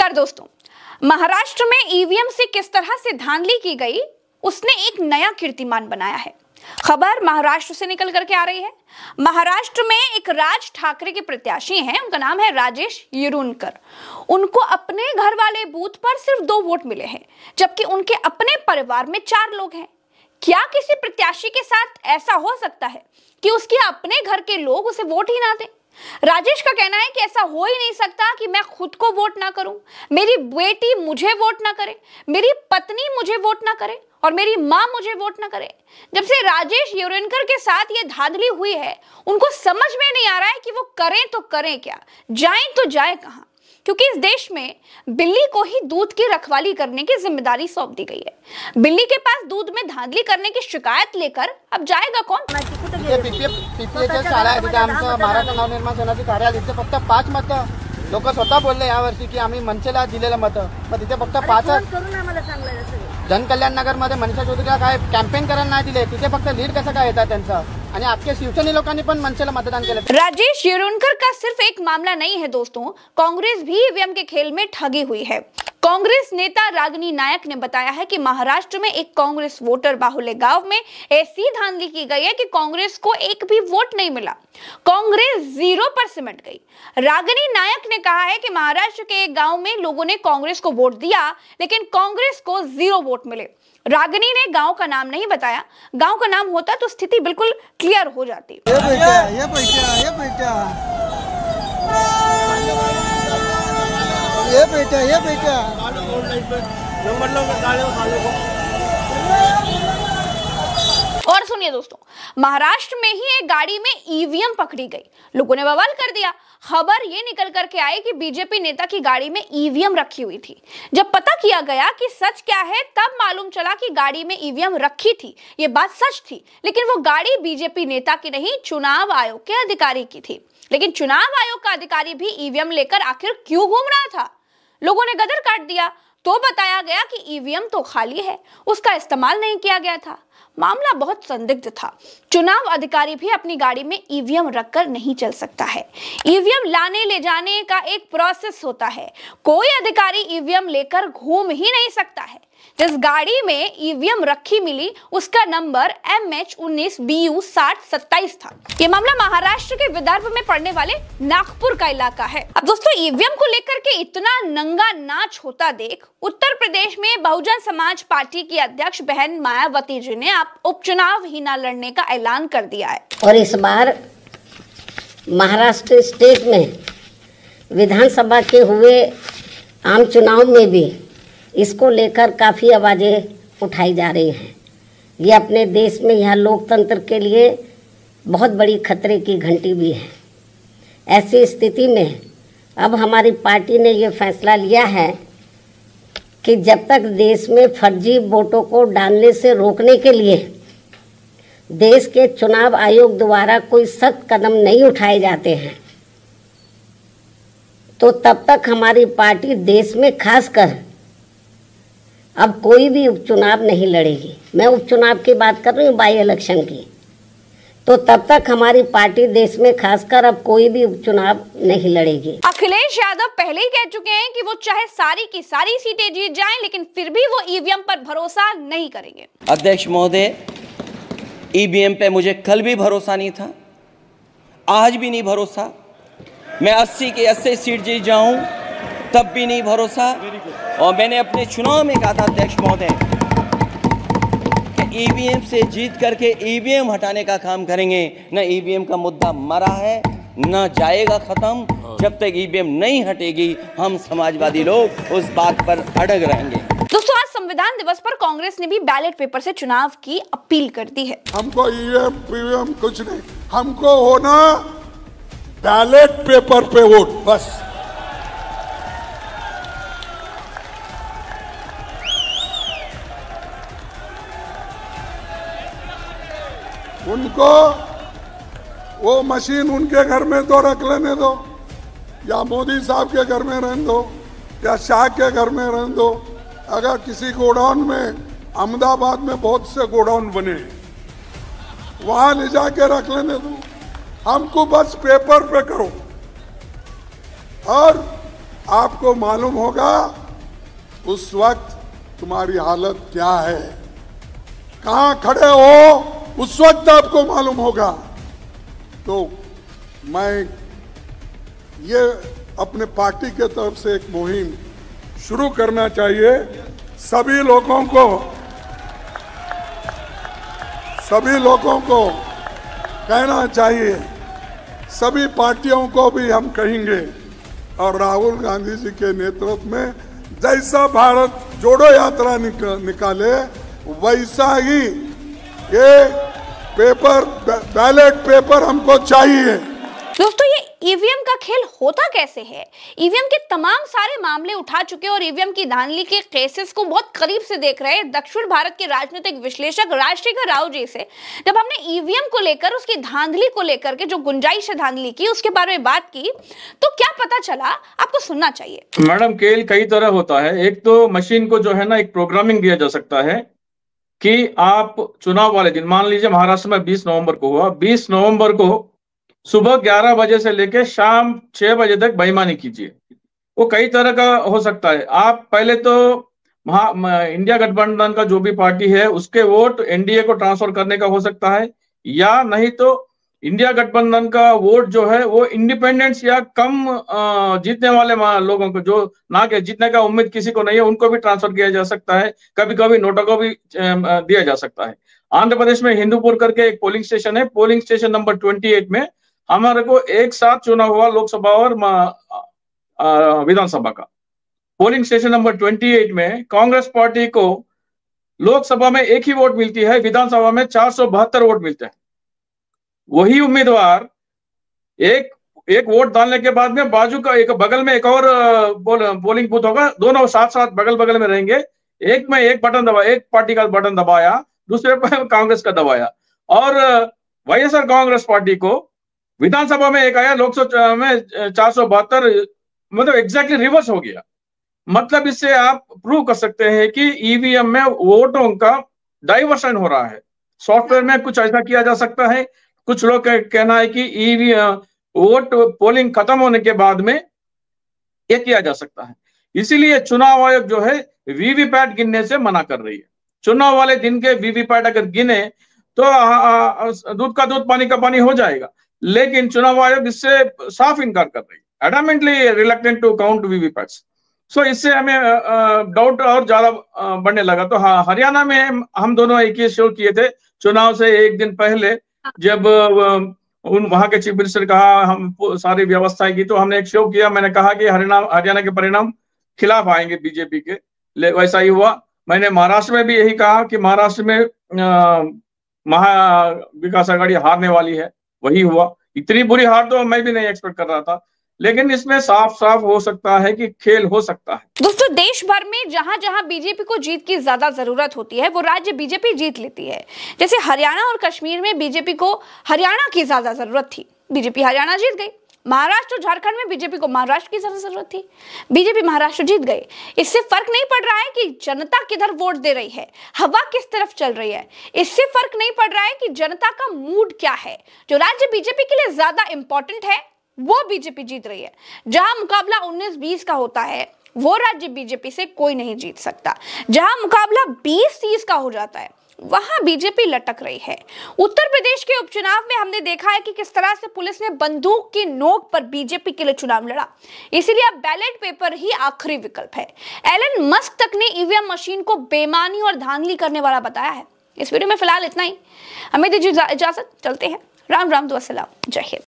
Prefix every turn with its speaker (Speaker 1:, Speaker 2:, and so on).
Speaker 1: नमस्कार दोस्तों, महाराष्ट्र में ईवीएम से किस तरह से धांधली की गई, उसने एक नया कीर्तिमान बनाया है। खबर महाराष्ट्र से निकल करके आ रही है। महाराष्ट्र में एक राज ठाकरे के प्रत्याशी हैं, उनका नाम है राजेश येरुनकर। उनको अपने घर वाले बूथ पर सिर्फ 2 वोट मिले हैं, जबकि उनके अपने परिवार में 4 लोग हैं। क्या किसी प्रत्याशी के साथ ऐसा हो सकता है कि उसके अपने घर के लोग उसे वोट ही ना दें? राजेश का कहना है कि ऐसा हो ही नहीं सकता कि मैं खुद को वोट ना करूं, मेरी बेटी मुझे वोट ना करे, मेरी पत्नी मुझे वोट ना करे और मेरी मां मुझे वोट ना करे। जब से राजेश येरुनकर के साथ ये धांधली हुई है, उनको समझ में नहीं आ रहा है कि वो करें तो करें क्या, जाएं तो जाए कहां, क्योंकि इस देश में बिल्ली को ही दूध की रखवाली करने की जिम्मेदारी सौंप दी गई है। बिल्ली के पास दूध में धांधली करने की शिकायत लेकर अब जाएगा कौन?
Speaker 2: शाळा आहे तिथे आमचं महाराष्ट्र नवनिर्माण सेनाचे कार्यालय, तिथे फक्त 5 मतं लोक स्वतः बोलले यावर्षी की आम्ही मनसेला दिलेलं मतं, पण तिथे फक्त 5 जनकल्याण नगर मध्ये मनीषा चौधरीला काय कॅम्पेन करायला नाही दिले, तिथे फक्त लीड कसं काय येतात त्यांचा, आणि आपके शिवसेना लोकांनी पण मनसेला मतदान केलं।
Speaker 1: राजेश येरुनकर का सिर्फ एक मामला नहीं है दोस्तों, कांग्रेस भी ईवीएम के खेल में ठगी हुई है। कांग्रेस नेता रागिनी नायक ने बताया है कि महाराष्ट्र में एक कांग्रेस वोटर बाहुल्य गांव में ऐसी धांधली की गई है कि कांग्रेस को एक भी वोट नहीं मिला, कांग्रेस 0 पर सिमट गई। रागिनी नायक ने कहा है कि महाराष्ट्र के एक गांव में लोगों ने कांग्रेस को वोट दिया, लेकिन कांग्रेस को 0 वोट मिले। रागिनी ने गांव का नाम नहीं बताया, गांव का नाम होता तो स्थिति बिल्कुल क्लियर हो जाती।
Speaker 2: ये बेटा
Speaker 1: और सुनिए दोस्तों, महाराष्ट्र में ही एक गाड़ी में ईवीएम पकड़ी गई, लोगों ने बवाल कर दिया। खबर ये निकल करके आई कि बीजेपी नेता की गाड़ी में ईवीएम रखी हुई थी। जब पता किया गया कि सच क्या है, तब मालूम चला कि गाड़ी में ईवीएम रखी थी, ये बात सच थी, लेकिन वो गाड़ी बीजेपी नेता की नहीं, चुनाव आयोग के अधिकारी की थी। लेकिन चुनाव आयोग का अधिकारी भी ईवीएम लेकर आखिर क्यों घूम रहा था? लोगों ने गदर काट दिया तो बताया गया कि ईवीएम तो खाली है, उसका इस्तेमाल नहीं किया गया था। मामला बहुत संदिग्ध था। चुनाव अधिकारी भी अपनी गाड़ी में ईवीएम रखकर नहीं चल सकता है। ईवीएम लाने ले जाने का एक प्रोसेस होता है, कोई अधिकारी ईवीएम लेकर घूम ही नहीं सकता है। जिस गाड़ी में ईवीएम रखी मिली, उसका नंबर MH19BU 6027 था। ये मामला महाराष्ट्र के विदर्भ में पड़ने वाले नागपुर का इलाका है। अब दोस्तों, ईवीएम को लेकर के इतना नंगा नाच होता देख उत्तर प्रदेश में बहुजन समाज पार्टी की अध्यक्ष बहन मायावती जी ने उपचुनाव ही न लड़ने का ऐलान कर दिया है।
Speaker 3: और इस बार महाराष्ट्र स्टेट में विधानसभा के हुए आम चुनाव में भी इसको लेकर काफ़ी आवाज़ें उठाई जा रही हैं। ये अपने देश में यह लोकतंत्र के लिए बहुत बड़ी खतरे की घंटी भी है। ऐसी स्थिति में अब हमारी पार्टी ने ये फैसला लिया है कि जब तक देश में फर्जी वोटों को डालने से रोकने के लिए देश के चुनाव आयोग द्वारा कोई सख्त कदम नहीं उठाए जाते हैं, तो तब तक हमारी पार्टी देश में खासकर अब कोई भी उपचुनाव नहीं लड़ेगी। मैं उपचुनाव की बात कर रही हूँ, बाई इलेक्शन की। तो तब तक हमारी पार्टी देश में खासकर अब कोई भी उपचुनाव नहीं लड़ेगी।
Speaker 1: अखिलेश यादव पहले ही कह चुके हैं कि वो चाहे सारी की सारी सीटें जीत जाएं, लेकिन फिर भी वो ईवीएम पर भरोसा नहीं करेंगे।
Speaker 4: अध्यक्ष महोदय, ईवीएम पे मुझे कल भी भरोसा नहीं था, आज भी नहीं भरोसा। मैं 80 की 80 सीट जीत जाऊं तब भी नहीं भरोसा। और मैंने अपने चुनाव में कहा था अध्यक्ष महोदय कि ईवीएम से जीत करके ईवीएम हटाने का काम करेंगे। न ईवीएम का मुद्दा मरा है, न जाएगा खत्म। जब तक ईवीएम नहीं हटेगी, हम समाजवादी लोग उस बात पर अड़ग रहेंगे।
Speaker 1: दोस्तों, आज संविधान दिवस पर कांग्रेस ने भी बैलेट पेपर से चुनाव की अपील कर दी है।
Speaker 5: हमको ईवीएम कुछ नहीं, हमको होना बैलेट पेपर पे वोट, बस। उनको वो मशीन उनके घर में तो रख लेने दो, या मोदी साहब के घर में रहने दो, या शाह के घर में रहने दो। अगर किसी गोडाउन में, अहमदाबाद में बहुत से गोडाउन बने, वहां ले जाके रख लेने दो। हमको बस पेपर पे करो। और आपको मालूम होगा उस वक्त तुम्हारी हालत क्या है, कहां खड़े हो उस वक्त आपको मालूम होगा। तो मैं ये अपने पार्टी के तरफ से एक मुहिम शुरू करना चाहिए। सभी लोगों को कहना चाहिए, सभी पार्टियों को भी हम कहेंगे, और राहुल गांधी जी के नेतृत्व में जैसा भारत जोड़ो यात्रा निकाले वैसा ही ये बैलेट पेपर हमको चाहिए।
Speaker 1: दोस्तों, ये ईवीएम का खेल होता कैसे है? ईवीएम के तमाम सारे मामले उठा चुके और ईवीएम की धांधली के केसेस को बहुत करीब से देख रहे हैं दक्षिण भारत के राजनीतिक विश्लेषक राजशेखर राव जी से जब हमने ईवीएम को लेकर, उसकी धांधली को लेकर के जो गुंजाइश है धांधली की, उसके बारे में बात की, तो क्या पता चला आपको सुनना चाहिए।
Speaker 6: मैडम, खेल कई तरह होता है। एक तो मशीन को जो है ना एक प्रोग्रामिंग दिया जा सकता है कि आप चुनाव वाले दिन, मान लीजिए महाराष्ट्र में 20 नवंबर को हुआ, 20 नवंबर को सुबह 11 बजे से लेकर शाम 6 बजे तक बेईमानी कीजिए। वो कई तरह का हो सकता है। आप पहले तो इंडिया गठबंधन का जो भी पार्टी है उसके वोट एनडीए को ट्रांसफर करने का हो सकता है, या नहीं तो इंडिया गठबंधन का वोट जो है वो इंडिपेंडेंट्स या कम जीतने वाले लोगों को, जो ना के जीतने का उम्मीद किसी को नहीं है, उनको भी ट्रांसफर किया जा सकता है। कभी कभी नोटों को भी दिया जा सकता है। आंध्र प्रदेश में हिंदूपुर करके एक पोलिंग स्टेशन है, पोलिंग स्टेशन नंबर 28 में हमारे को एक साथ चुनाव हुआ लोकसभा और विधानसभा का। पोलिंग स्टेशन नंबर 28 में कांग्रेस पार्टी को लोकसभा में एक ही वोट मिलती है, विधानसभा में 472 वोट मिलते हैं। वही उम्मीदवार एक वोट डालने के बाद में बाजू का एक बगल में एक और पोलिंग बूथ होगा, दोनों साथ साथ बगल बगल में रहेंगे। एक में एक बटन दबाया, एक पार्टी का बटन दबाया, दूसरे पर कांग्रेस का दबाया, और वाईएसआर कांग्रेस पार्टी को विधानसभा में एक आया, लोकसभा में 472, मतलब एग्जैक्टली रिवर्स हो गया। मतलब इससे आप प्रूव कर सकते हैं कि ईवीएम में वोटों का डाइवर्शन हो रहा है। सॉफ्टवेयर में कुछ ऐसा किया जा सकता है। कुछ लोग का कहना है कि ईवीएम वोट पोलिंग खत्म होने के बाद में ये किया जा सकता है। इसीलिए चुनाव आयोग जो है वीवीपैट गिनने से मना कर रही है। चुनाव वाले दिन के वीवीपैट अगर गिने तो दूध का दूध पानी का पानी हो जाएगा, लेकिन चुनाव आयोग इससे साफ इनकार कर रही है, एडमेंटली रिलक्टेंट टू काउंट वीवीपैट्स। सो इससे हमें डाउट और ज्यादा बढ़ने लगा। तो हाँ, हरियाणा में हम दोनों एक ही शो किए थे चुनाव से एक दिन पहले, जब वहां के चीफ मिनिस्टर कहा हम सारी व्यवस्थाएं की, तो हमने एक शो किया। मैंने कहा कि हरियाणा के परिणाम खिलाफ आएंगे बीजेपी के, वैसा ही हुआ। मैंने महाराष्ट्र में भी यही कहा कि महाराष्ट्र में महा विकास आघाड़ी हारने वाली है, वही हुआ। इतनी बुरी हार तो मैं भी नहीं एक्सपेक्ट कर रहा था, लेकिन इसमें साफ साफ हो सकता है कि खेल हो सकता है।
Speaker 1: दोस्तों, देश भर में जहां जहां बीजेपी को जीत की ज्यादा जरूरत होती है वो राज्य बीजेपी जीत लेती है। जैसे हरियाणा और कश्मीर में बीजेपी को हरियाणा की ज्यादा जरूरत थी, बीजेपी हरियाणा जीत गई। महाराष्ट्र और झारखंड में बीजेपी को महाराष्ट्र की ज्यादा जरूरत थी, बीजेपी महाराष्ट्र जीत गई। इससे फर्क नहीं पड़ रहा है कि जनता किधर वोट दे रही है, हवा किस तरफ चल रही है। इससे फर्क नहीं पड़ रहा है कि जनता का मूड क्या है। जो राज्य बीजेपी के लिए ज्यादा इंपॉर्टेंट है वो बीजेपी जीत रही है। जहां मुकाबला 19-20 का होता है वो राज्य बीजेपी से कोई नहीं जीत सकता। जहां मुकाबला 20-30 का हो जाता है वहां बीजेपी लटक रही है। उत्तर प्रदेश के उपचुनाव में हमने देखा है कि किस तरह से पुलिस ने बंदूक की नोक पर बीजेपी के लिए चुनाव लड़ा। इसीलिए अब बैलेट पेपर ही आखिरी विकल्प है। एलन मस्क तक ने ईवीएम मशीन को बेईमानी और धांधली करने वाला बताया है। इस वीडियो में फिलहाल इतना ही। हमें दीजिए इजाजत, चलते हैं। राम राम, दुआ सलाम, जय हिंद।